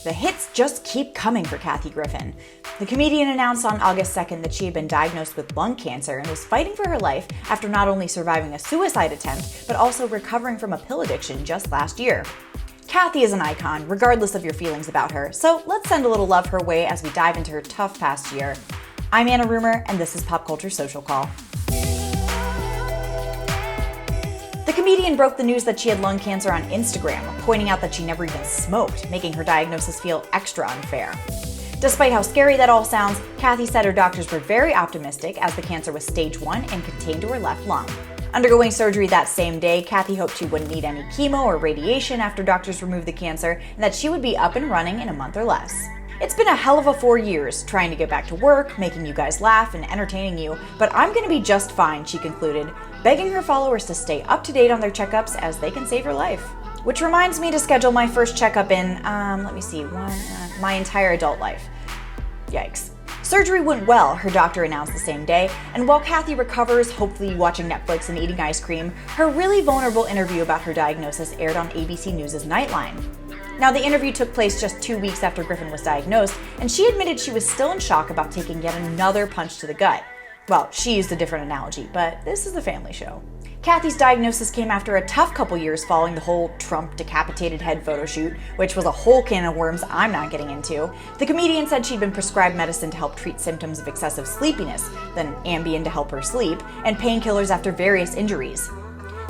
The hits just keep coming for Kathy Griffin. The comedian announced on August 2nd that she had been diagnosed with lung cancer and was fighting for her life after not only surviving a suicide attempt, but also recovering from a pill addiction just last year. Kathy is an icon, regardless of your feelings about her, so let's send a little love her way as we dive into her tough past year. I'm Anna Rumer, and this is Pop Culture Social Call. The comedian broke the news that she had lung cancer on Instagram, pointing out that she never even smoked, making her diagnosis feel extra unfair. Despite how scary that all sounds, Kathy said her doctors were very optimistic as the cancer was stage 1 and contained to her left lung. Undergoing surgery that same day, Kathy hoped she wouldn't need any chemo or radiation after doctors removed the cancer, and that she would be up and running in a month or less. It's been a hell of a 4 years, trying to get back to work, making you guys laugh, and entertaining you, but I'm gonna be just fine, she concluded, begging her followers to stay up to date on their checkups as they can save your life. Which reminds me to schedule my first checkup in, my entire adult life. Yikes. Surgery went well, her doctor announced the same day, and while Kathy recovers, hopefully watching Netflix and eating ice cream, her really vulnerable interview about her diagnosis aired on ABC News' Nightline. Now, the interview took place just 2 weeks after Griffin was diagnosed, and she admitted she was still in shock about taking yet another punch to the gut. Well, she used a different analogy, but this is a family show. Kathy's diagnosis came after a tough couple years following the whole Trump decapitated head photo shoot, which was a whole can of worms I'm not getting into. The comedian said she'd been prescribed medicine to help treat symptoms of excessive sleepiness, then Ambien to help her sleep, and painkillers after various injuries.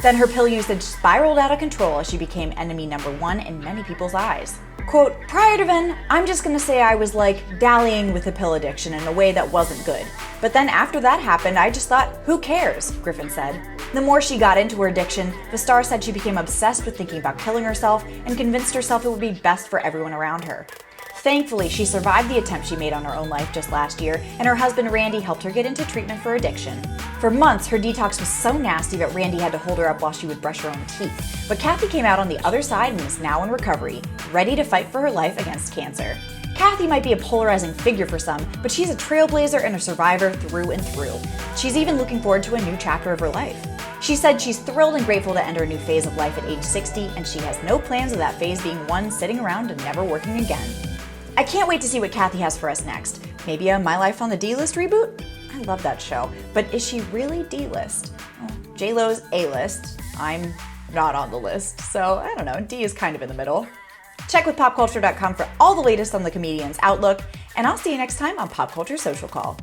Then her pill usage spiraled out of control as she became enemy number 1 in many people's eyes. Quote, prior to then, I'm just gonna say I was like dallying with the pill addiction in a way that wasn't good. But then after that happened, I just thought, who cares, Griffin said. The more she got into her addiction, the star said she became obsessed with thinking about killing herself and convinced herself it would be best for everyone around her. Thankfully, she survived the attempt she made on her own life just last year, and her husband Randy helped her get into treatment for addiction. For months, her detox was so nasty that Randy had to hold her up while she would brush her own teeth. But Kathy came out on the other side and is now in recovery, ready to fight for her life against cancer. Kathy might be a polarizing figure for some, but she's a trailblazer and a survivor through and through. She's even looking forward to a new chapter of her life. She said she's thrilled and grateful to enter a new phase of life at age 60, and she has no plans of that phase being one sitting around and never working again. I can't wait to see what Kathy has for us next. Maybe a My Life on the D-List reboot? I love that show, but is she really D-List? Well, J-Lo's A-List. I'm not on the list, so I don't know, D is kind of in the middle. Check with PopCulture.com for all the latest on the comedian's outlook, and I'll see you next time on Pop Culture Social Call.